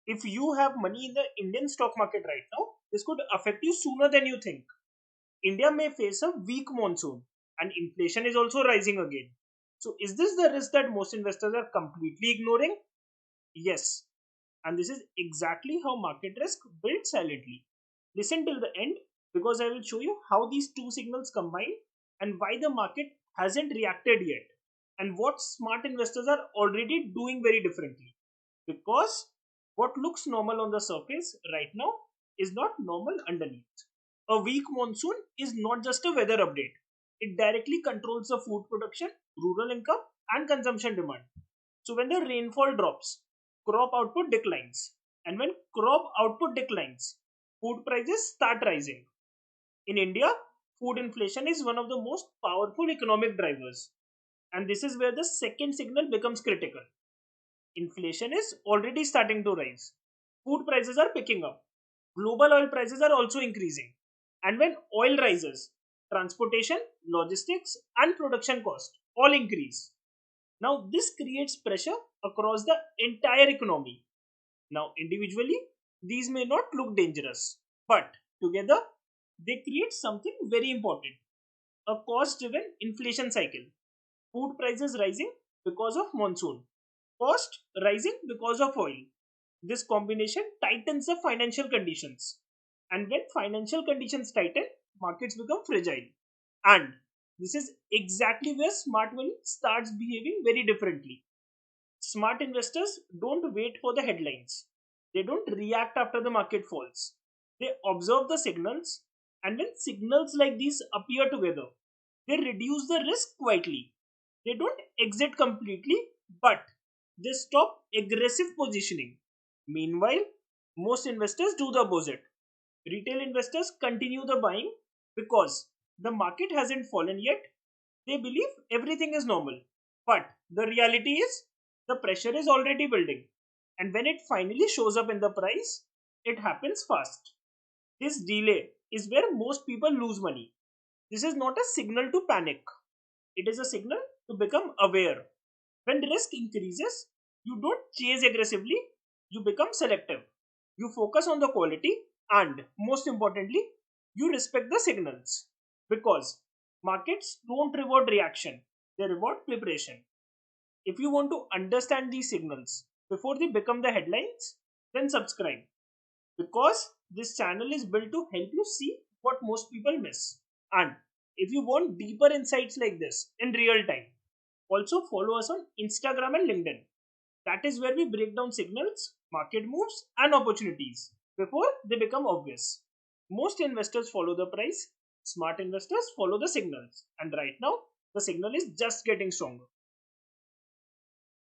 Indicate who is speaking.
Speaker 1: If you have money in the Indian stock market right now, this could affect you sooner than you think. India may face a weak monsoon and inflation is also rising again. So, is this the risk that most investors are completely ignoring? Yes. And this is exactly how market risk builds silently. Listen till the end because I will show you how these two signals combine and why the market hasn't reacted yet and what smart investors are already doing very differently. Because what looks normal on the surface right now is not normal underneath. A weak monsoon is not just a weather update, it directly controls the food production, rural income, and consumption demand. So, when the rainfall drops, crop output declines. And when crop output declines, food prices start rising. In India, food inflation is one of the most powerful economic drivers. And this is where the second signal becomes critical. Inflation is already starting to rise. Food prices are picking up. Global oil prices are also increasing. And when oil rises, transportation, logistics, and production cost all increase. Now, this creates pressure across the entire economy. Now, individually, these may not look dangerous, but together, they create something very important, a cost driven inflation cycle. Food prices rising because of monsoon, cost rising because of oil. This combination tightens the financial conditions. And when financial conditions tighten, markets become fragile. And this is exactly where smart money starts behaving very differently. Smart investors don't wait for the headlines. They don't react after the market falls. They observe the signals, and when signals like these appear together, they reduce the risk quietly. They don't exit completely, but they stop aggressive positioning. Meanwhile, most investors do the opposite. Retail investors continue the buying because the market hasn't fallen yet. They believe everything is normal. But the reality is the pressure is already building. And when it finally shows up in the price, it happens fast. This delay is where most people lose money. This is not a signal to panic, it is a signal to become aware. When risk increases, you don't chase aggressively, you become selective. You focus on the quality and, most importantly, you respect the signals. Because markets don't reward reaction, they reward preparation. If you want to understand these signals before they become the headlines, then subscribe. Because this channel is built to help you see what most people miss. And if you want deeper insights like this in real time, also follow us on Instagram and LinkedIn. That is where we break down signals, market moves, and opportunities before they become obvious. Most investors follow the price, smart investors follow the signals, and right now the signal is just getting stronger.